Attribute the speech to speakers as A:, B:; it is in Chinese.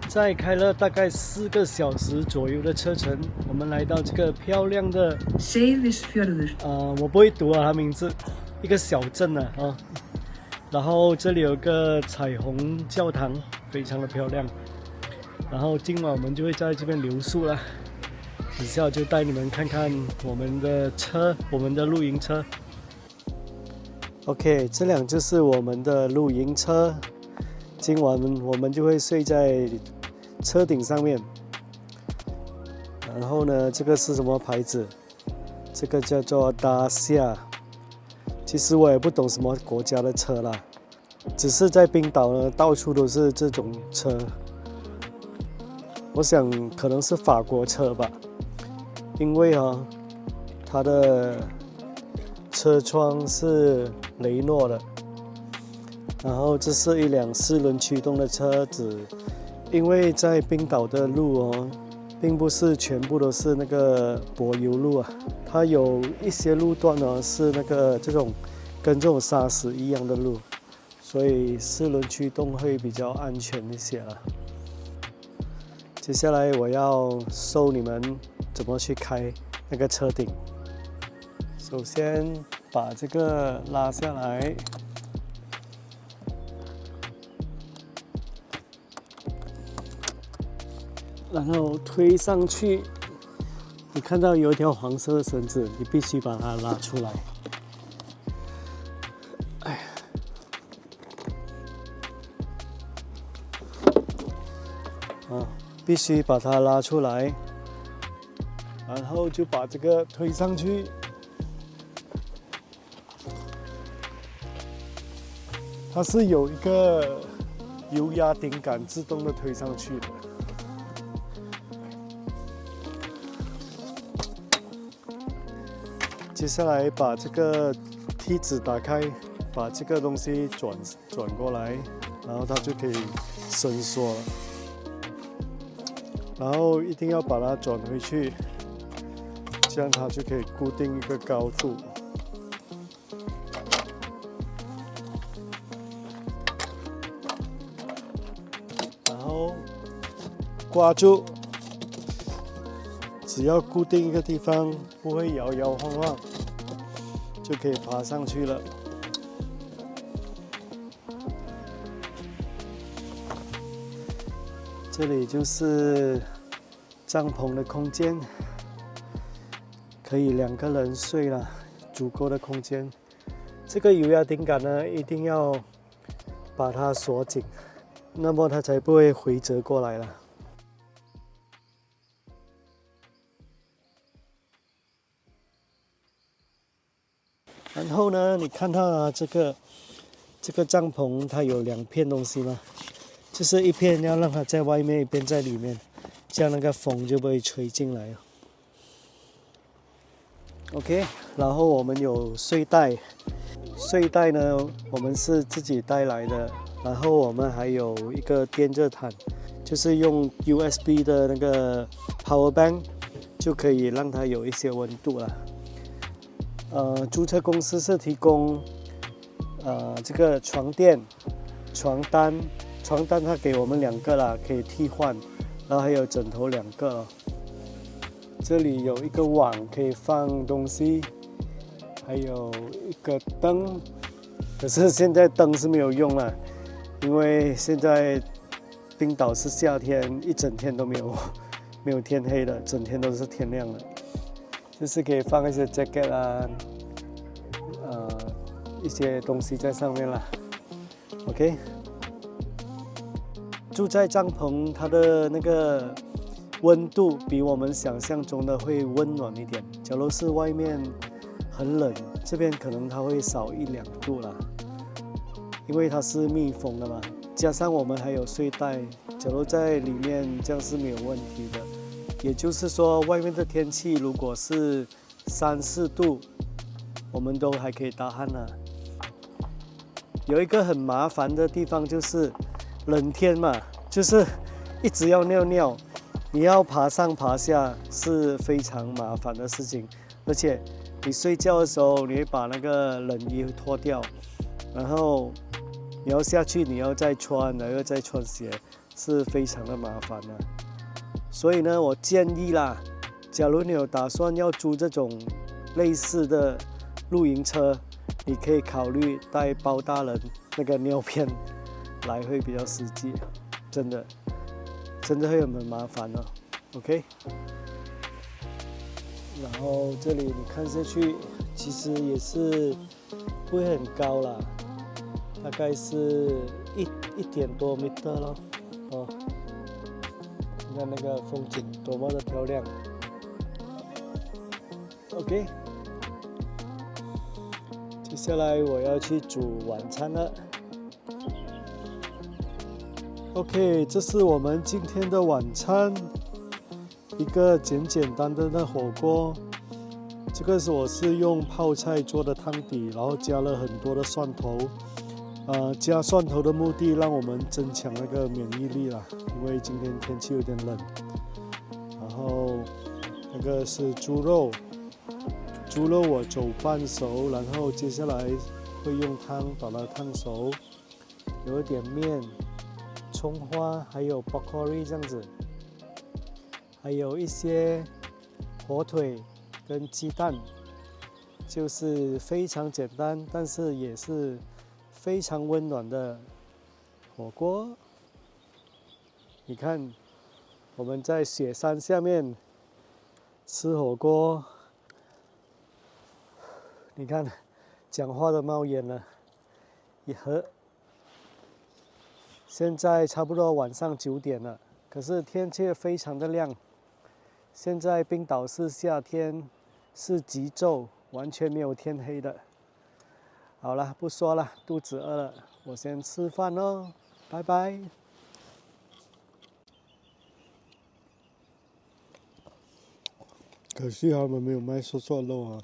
A: 再开了大概4个小时左右的车程，我们来到这个漂亮的我不会读啊，它名字，一个小镇啊。然后这里有个彩虹教堂，非常的漂亮。然后今晚我们就会在这边留宿了。等下就带你们看看我们的车，我们的露营车。OK， 这辆就是我们的露营车。今晚我们就会睡在车顶上面。然后呢，这个是什么牌子？这个叫做Dacia。其实我也不懂什么国家的车啦，只是在冰岛呢，到处都是这种车。我想可能是法国车吧，因为它的车窗是雷诺的。然后这是一辆4轮驱动的车子，因为在冰岛的路并不是全部都是那个柏油路啊，它有一些路段是那个跟这种沙石一样的路，所以4轮驱动会比较安全一些啦。接下来我要show你们怎么去开那个车顶。首先把这个拉下来，然后推上去。你看到有一条黄色的绳子，你必须把它拉出来。必须把它拉出来，然后就把这个推上去。它是有一个油压顶杆自动的推上去的。接下来把这个梯子打开，把这个东西转过来，然后它就可以伸缩了。然后一定要把它转回去，这样它就可以固定一个高度。然后挂住，只要固定一个地方，不会摇摇晃晃，就可以爬上去了。这里就是帐篷的空间，可以2个人睡了，足够的空间。这个油压顶杆呢，一定要把它锁紧，那么它才不会回折过来了。然后呢，你看到这个帐篷，它有2片东西吗？就是一片要让它在外面，一边在里面，这样那个风就不会吹进来。OK， 然后我们有睡袋，睡袋呢我们是自己带来的，然后我们还有一个电热毯，就是用 USB 的那个 Power Bank 就可以让它有一些温度了。租车公司是提供这个床垫、床单它给我们2个啦，可以替换，然后还有枕头2个。这里有一个网可以放东西，还有一个灯，可是现在灯是没有用了，因为现在冰岛是夏天，一整天都没有天黑的，整天都是天亮的。就是可以放一些 jacket 啊，一些东西在上面啦。OK。住在帐篷，它的那个温度比我们想象中的会温暖一点。假如是外面很冷，这边可能它会少1-2度啦，因为它是密封的嘛。加上我们还有睡袋，假如在里面这样是没有问题的。也就是说，外面的天气如果是3-4度，我们都还可以打鼾呢。有一个很麻烦的地方就是冷天嘛，就是一直要尿尿，你要爬上爬下是非常麻烦的事情。而且你睡觉的时候，你会把那个冷衣脱掉，然后你要下去，你要再穿，然后再穿鞋，是非常的麻烦的。所以呢，我建议啦，假如你有打算要租这种类似的露营车，你可以考虑带包大人那个尿片来，会比较实际，真的会很麻烦哦。OK， 然后这里你看下去，其实也是不会很高啦，大概是一点多米咯。哦，你看那个风景多么的漂亮。OK， 接下来我要去煮晚餐了。OK， 这是我们今天的晚餐，一个简单的火锅。这个我是用泡菜做的汤底，然后加了很多的蒜头。加蒜头的目的让我们增强那个免疫力啦，因为今天天气有点冷。然后那个是猪肉我走半熟，然后接下来会用汤把它烫熟，有一点面、葱花，还有 broccoli 这样子，还有一些火腿跟鸡蛋，就是非常简单，但是也是非常温暖的火锅。你看，我们在雪山下面吃火锅，你看，讲话都冒烟了。现在差不多晚上9点了，可是天气非常的亮。现在冰岛是夏天，是极昼，完全没有天黑的。好了，不说了，肚子饿了，我先吃饭咯，拜拜。可惜他们没有卖涮肉啊。